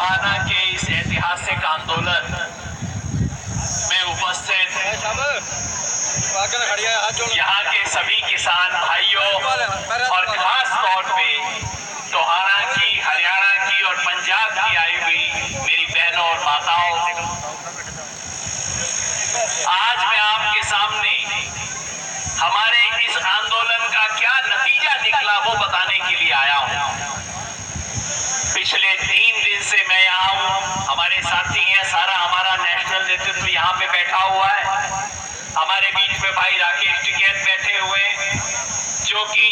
टोहाना के इस ऐतिहासिक आंदोलन में उपस्थित यहाँ के सभी किसान भाइयों और खास तौर पे टोहाना की, हरियाणा की और पंजाब की आई हुई मेरी बहनों और माताओं, आज मैं आपके सामने हमारे इस आंदोलन का क्या नतीजा निकला वो बताने के लिए आया हूं। पिछले 3 दिन से मैं यहाँ हूँ, हमारे साथी हैं, सारा हमारा नेशनल नेतृत्व यहाँ पे बैठा हुआ है। हमारे बीच में भाई राकेश टिकैत बैठे हुए, जो कि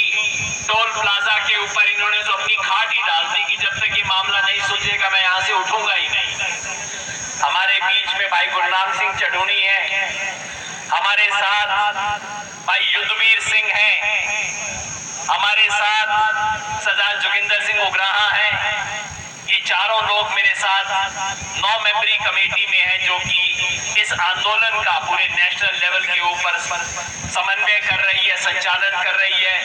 टोल प्लाजा के ऊपर इन्होंने तो अपनी खाट ही डाल दी कि जब तक ये मामला नहीं सुलझेगा मैं यहाँ से उठूंगा ही नहीं। हमारे बीच में भाई गुरनाम सिंह चढ़ूनी है, हमारे साथ भाई युद्धवीर सिंह हैं, हमारे साथ सरदार जोगिंदर सिंह उग्राहा हैं। ये चारों लोग मेरे साथ 9 मेंबरी कमेटी में हैं, जो कि इस आंदोलन का पूरे नेशनल लेवल के ऊपर समन्वय कर रही है, संचालन कर रही है।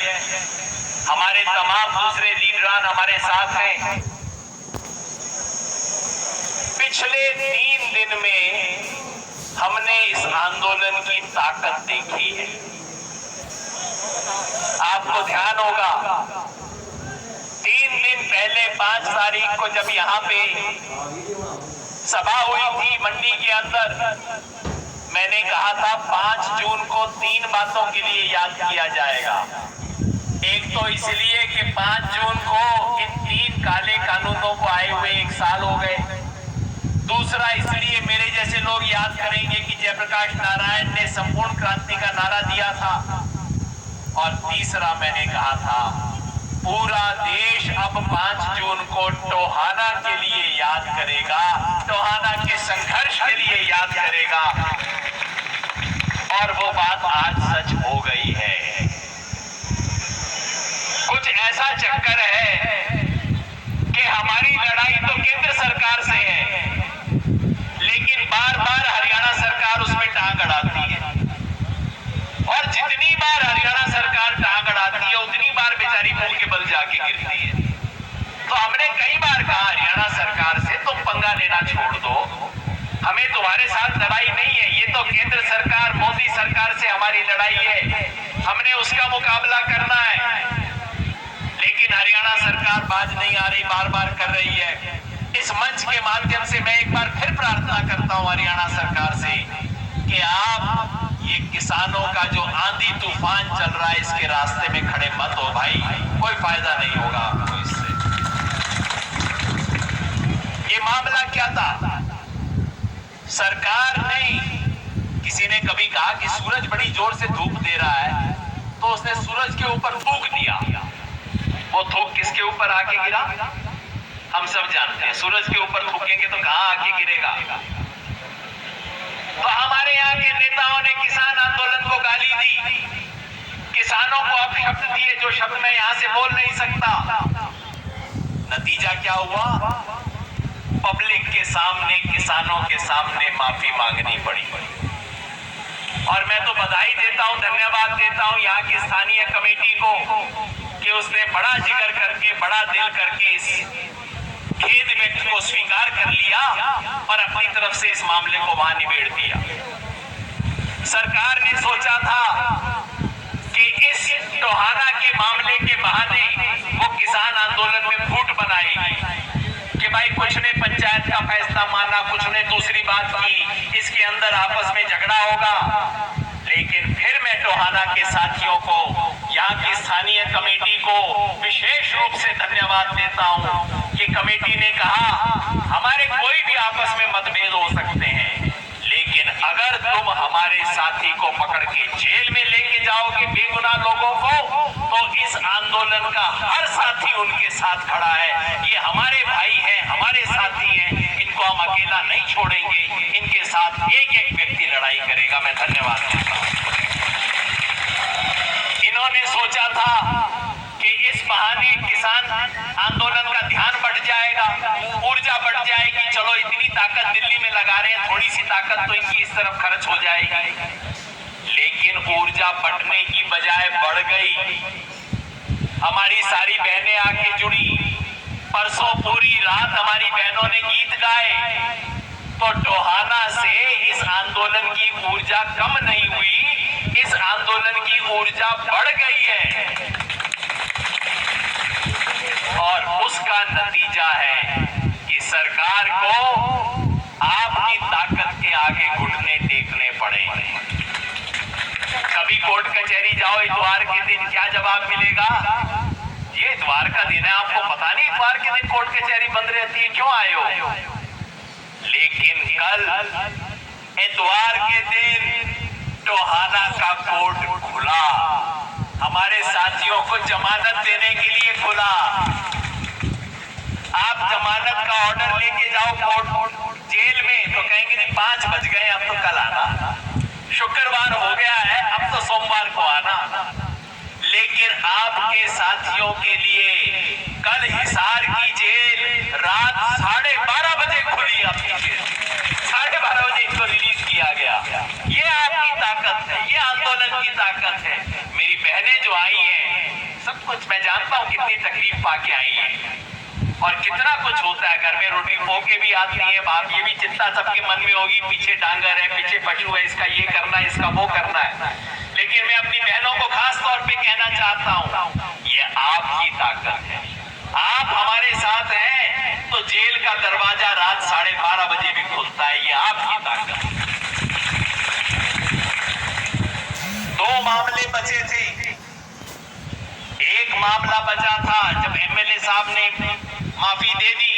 हमारे तमाम दूसरे लीडरान हमारे साथ हैं। पिछले 3 दिन में हमने इस आंदोलन की ताकत देखी है। आपको ध्यान होगा 3 दिन पहले 5 तारीख को जब यहाँ पे सभा हुई थी मंडी के अंदर, मैंने कहा था 5 जून को 3 बातों के लिए याद किया जाएगा। एक तो इसलिए कि 5 जून को इन 3 काले कानूनों को आए हुए 1 साल हो गए। दूसरा इसलिए मेरे जैसे लोग याद करेंगे कि जयप्रकाश नारायण ने संपूर्ण क्रांति का नारा दिया था। और तीसरा मैंने कहा था पूरा देश अब 5 जून को टोहाना के लिए याद करेगा, टोहाना के संघर्ष के लिए याद करेगा। और वो बात आज सच हो गई है। कुछ ऐसा चक्कर है कि हमारी लड़ाई तो केंद्र सरकार से है, लेकिन बार बार हरियाणा सरकार उसमें टांग अड़ाती है। और जितनी बार हरियाणा सरकार टांग अड़ाती है उतनी बार बेचारी मुंह के बल जाके गिरती है। तो हमने कई बार कहा हरियाणा सरकार से तुम पंगा लेना छोड़ दो, हमें तुम्हारे साथ लड़ाई नहीं है, ये तो केंद्र सरकार मोदी सरकार से हमारी लड़ाई है, हमने उसका मुकाबला करना है। लेकिन हरियाणा सरकार बाज नहीं आ रही, बार बार कर रही है। इस मंच के माध्यम से मैं एक बार फिर प्रार्थना करता हूं हरियाणा सरकार से कि आप ये किसानों का जो आंधी तूफान चल रहा है इसके रास्ते में खड़े मत हो भाई, कोई फायदा नहीं होगा आपको इससे। ये मामला क्या था? सरकार ने, किसी ने कभी कहा कि सूरज बड़ी जोर से धूप दे रहा है, तो उसने सूरज के ऊपर थूक दिया। वो थूक किसके ऊपर आके गिरा हम सब जानते हैं। सूरज के ऊपर थूकेंगे तो कहां आके गिरेगा? तो हमारे यहाँ के नेताओं ने किसान आंदोलन को गाली दी, किसानों को अपशब्द दिए जो शब्द मैं यहाँ से बोल नहीं सकता। नतीजा क्या हुआ? पब्लिक के सामने, किसानों के सामने माफी मांगनी पड़ी। और मैं तो बधाई देता हूँ, धन्यवाद देता हूँ यहाँ की स्थानीय कमेटी को कि उसने बड़ा जिगर करके, बड़ा दिल करके इस खेद व्यक्त को स्वीकार कर लिया और अपनी तरफ से इस मामले को वहां निबेड़ दिया। सरकार ने सोचा था कि इस टोहाना के मामले के बहाने वो किसान आंदोलन में फूट बनाएगी कि भाई कुछ ने पंचायत का फैसला माना, कुछ ने दूसरी बात की, इसके अंदर आपस में झगड़ा होगा। लेकिन फिर मैं टोहाना के साथियों को, यहाँ की स्थानीय कमेटी को विशेष रूप से धन्यवाद देता हूँ कि कमेटी ने कहा हमारे कोई भी आपस में मतभेद हो सकते हैं, लेकिन अगर तुम हमारे साथी को पकड़ के जेल में लेके जाओगे बेगुनाह लोगों को, तो इस आंदोलन का हर साथी उनके साथ खड़ा है। ये हमारे भाई हैं, हमारे साथी हैं, इनको हम अकेला नहीं छोड़ेंगे, इनके साथ एक एक व्यक्ति लड़ाई करेगा। मैं धन्यवाद देता हूं। इन्होंने सोचा था कि इस बहाने किसान आंदोलन का ध्यान बढ़ जाएगा, ऊर्जा बढ़ जाएगी, चलो इतनी ताकत दिल्ली में लगा रहे हैं, थोड़ी सी ताकत तो इनकी इस तरफ खर्च हो जाएगी। लेकिन ऊर्जा बढ़ने की बजाय बढ़ गई। हमारी सारी बहनें आके जुड़ी, परसों पूरी रात हमारी बहनों ने गीत गाए, तो टोहाना से इस आंदोलन की ऊर्जा कम नहीं हुई, इस आंदोलन की ऊर्जा बढ़ गई है। और उसका नतीजा है कि सरकार को आपकी ताकत के आगे घुटने टेकने पड़े। कभी कोर्ट कचहरी जाओ इतवार के दिन, क्या जवाब मिलेगा? ये इतवार का दिन है, आपको पता नहीं इतवार के दिन कोर्ट कचहरी बंद रहती है, क्यों आए हो? लेकिन कल इतवार के दिन टोहाना का कोर्ट खुला, हमारे साथियों को जमानत देने के लिए खुला। आप जमानत का ऑर्डर लेके जाओ कोर्ट जेल में, तो कहेंगे जी 5 बज गए, अब तो कल आना। शुक्रवार हो गया है, अब तो सोमवार को आना। लेकिन आपके साथियों के लिए कल हिसार की जेल रात 12:30 बजे खुली। आपकी जेल 12:30 बजे इसको रिलीज किया गया। ये आपकी ताकत है, ये आंदोलन की ताकत है। मेरी बहनें जो आई हैं, सब कुछ मैं जानता हूं कितनी तकलीफ पाके आई हैं और कितना कुछ होता है। घर में रोटी खो के भी आती है बाप, ये भी चिंता सबके मन में होगी, पीछे डांगर है, पीछे पशु है, इसका ये करना है, इसका वो करना है। लेकिन मैं अपनी बहनों को खास तौर पे कहना चाहता हूं, ये आपकी ताकत है। आप हमारे साथ हैं तो जेल का दरवाजा रात 12:30 बजे भी खुलता है, ये आपकी ताकत है। 2 मामले बचे थे। एक मामला बचा था जब एमएलए साहब ने माफी दे दी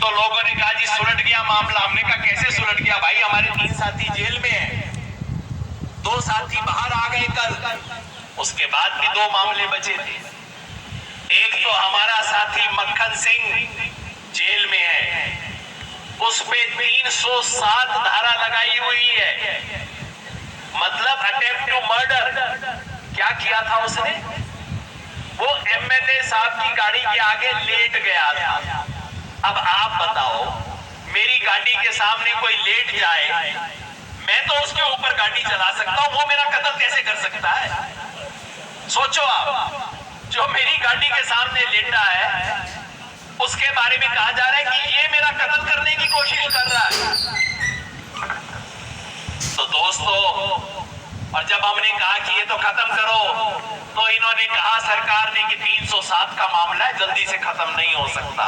तो लोगों ने कहा जी सुलट गया मामला। हमने कहा कैसे सुलट गया भाई, हमारे 3 साथी जेल में हैं, 2 साथी बाहर आ गए कल। उसके बाद भी 2 मामले बचे थे। एक तो हमारा साथी मक्खन सिंह जेल में है, उस पे 307 धारा लगाई हुई है, मतलब अटेम्प्ट टू मर्डर। क्या किया था उसने? वो एमएलए साहब की गाड़ी के आगे लेट गया था। अब आप बताओ, मेरी गाड़ी के सामने कोई लेट जाए, मैं तो उसके ऊपर गाड़ी चला सकता हूं, वो मेरा कत्ल कैसे कर सकता है? सोचो आप, जो मेरी गाड़ी के सामने लेटा है उसके बारे में कहा जा रहा है कि ये मेरा कत्ल करने की कोशिश कर रहा है। तो दोस्तों, और जब हमने कहा कि ये तो खत्म करो, तो इन्होंने कहा सरकार ने कि 307 का मामला है, जल्दी से खत्म नहीं हो सकता।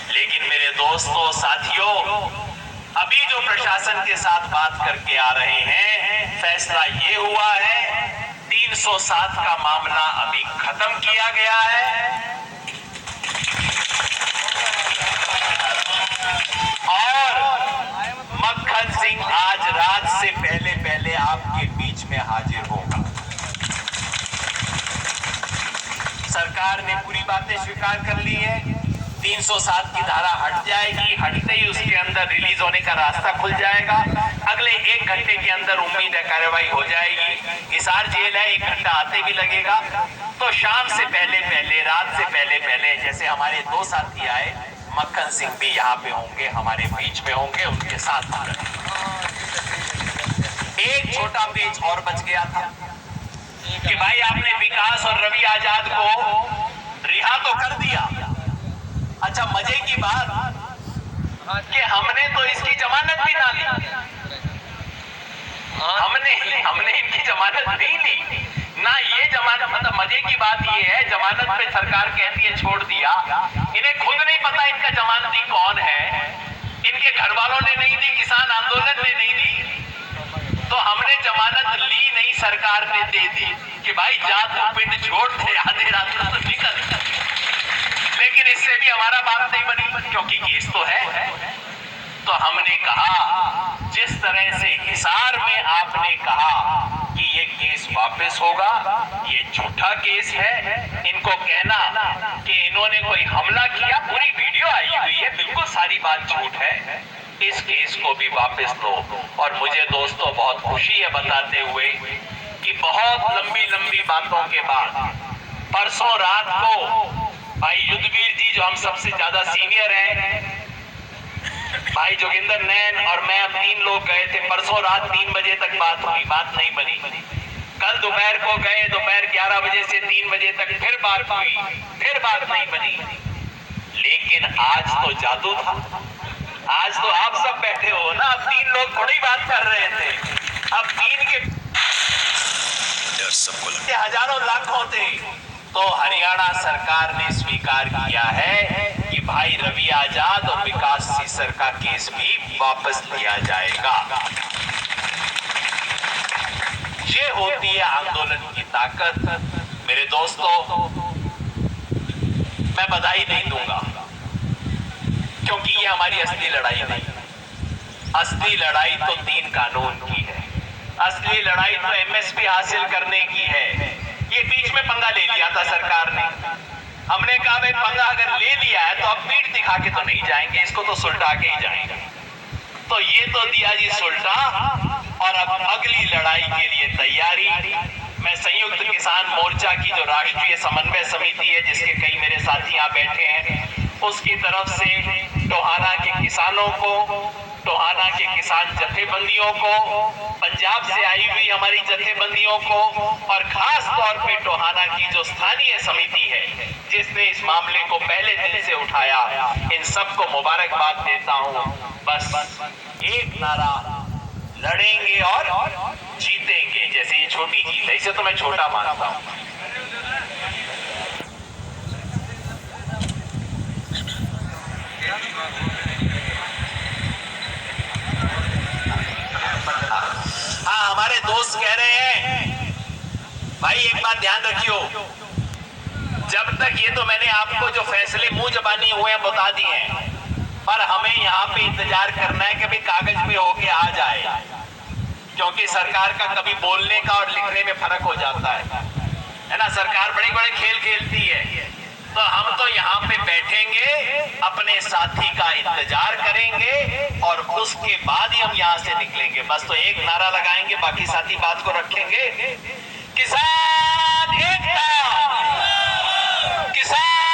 लेकिन मेरे दोस्तों साथियों, अभी जो प्रशासन के साथ बात करके आ रहे हैं, फैसला ये हुआ है 307 का मामला अभी खत्म किया गया है और मक्खन सिंह आज रात से पहले पहले आपके बीच में हाजिर होगा। सरकार ने पूरी बातें स्वीकार कर ली है। 307 की धारा हट जाएगी, हटते ही उसके अंदर रिलीज होने का रास्ता खुल जाएगा। अगले 1 घंटे के अंदर उम्मीद है कार्रवाई हो जाएगी। हिसार जेल है, 1 घंटा आते भी लगेगा। तो शाम से पहले पहले, रात से पहले पहले, जैसे हमारे 2 साथी आए, मक्खन सिंह भी यहाँ पे होंगे, हमारे बीच में होंगे, उनके साथ एक छोटा पेज और बच गया था कि भाई आपने विकास और रवि आजाद को रिहा तो कर दिया। अच्छा, मजे की बात कि हमने तो इसकी जमानत भी ना ली, हमने इनकी जमानत नहीं ली ना। ये जमानत, मतलब मजे की बात ये है, जमानत पे सरकार कहती है छोड़ दिया, इन्हें खुद नहीं पता इनका जमानती कौन है, इनके घर वालों ने नहीं दी, किसान आंदोलन ने नहीं दी, तो हमने जमानत ली नहीं, सरकार ने दे दी कि भाई जा तू पिंड छोड़ दे, आधे रात तो निकल। लेकिन इससे भी हमारा बात नहीं बनी, क्योंकि केस तो है। तो हमने कहा, जिस तरह से हिसार में आपने कहा कि ये केस वापस होगा, ये झूठा केस है, इनको कहना कि इन्होंने कोई हमला किया, पूरी वीडियो आई हुई है, बिल्कुल सारी बात झूठ है, इस केस को भी वापस लो। और मुझे दोस्तों बहुत खुशी है बताते हुए कि बहुत लंबी लंबी बातों के बाद परसों रात को भाई युद्धवीर जी, जो हम सबसे ज्यादा सीनियर हैं, भाई जोगिंदर नैन और मैं, हम 3 लोग गए थे। परसों रात 3 बजे तक बात हुई, बात नहीं बनी। कल दोपहर को गए, दोपहर 11 बजे से 3 बजे तक फिर बात हुई, फिर बात नहीं बनी। लेकिन आज तो जादू था, आज तो आप सब बैठे हो ना, अब 3 लोग थोड़ी बात कर रहे थे, अब 3 के डर सबको लगता, हजारों लाखों थे। तो हरियाणा सरकार ने स्वीकार किया है कि भाई रवि आजाद और विकास सीसर का केस भी वापस लिया जाएगा। ये होती है आंदोलन की ताकत। मेरे दोस्तों, मैं बधाई नहीं दूंगा क्योंकि ये हमारी असली लड़ाई नहीं। असली लड़ाई तो 3 कानून की है, असली लड़ाई तो एमएसपी हासिल करने की है। ये बीच में पंगा ले लिया था सरकार ने, हमने कहा भाई पंगा अगर ले लिया है तो अब पीठ दिखा के तो नहीं जाएंगे, इसको तो सुलटा के ही जाएंगे। तो ये तो दिया जी सुलटा, और अब अगली लड़ाई के लिए तैयारी। मैं संयुक्त किसान मोर्चा की जो राष्ट्रीय समन्वय समिति है, जिसके कई मेरे साथी यहाँ बैठे हैं, उसकी तरफ से टोहाना के किसानों को, टोहाना के किसान जथेबंदियों को, पंजाब से आई हुई हमारी जथेबंदियों को, और खास तौर पे टोहाना की जो स्थानीय समिति है जिसने इस मामले को पहले दिन से उठाया, इन सबको मुबारकबाद देता हूं। बस एक नारा, लड़ेंगे और जीतेंगे। जैसे ये छोटी चीज है, इसे तो मैं छोटा मानता हूं। हाँ, हमारे दोस्त कह रहे हैं भाई एक बात ध्यान रखियो, जब तक ये तो मैंने आपको जो फैसले मुंह जबानी हुए हैं बता दिए हैं, पर हमें यहाँ पे इंतजार करना है कि भाई कागज में होके आ जाए, क्योंकि सरकार का कभी बोलने का और लिखने में फर्क हो जाता है ना। सरकार बड़े बड़े खेल खेलती है, तो हम तो यहाँ पे बैठेंगे, अपने साथी का इंतजार करेंगे और उसके बाद ही हम यहाँ से निकलेंगे। बस तो एक नारा लगाएंगे, बाकी साथी बात को रखेंगे। किसान एकता, किसान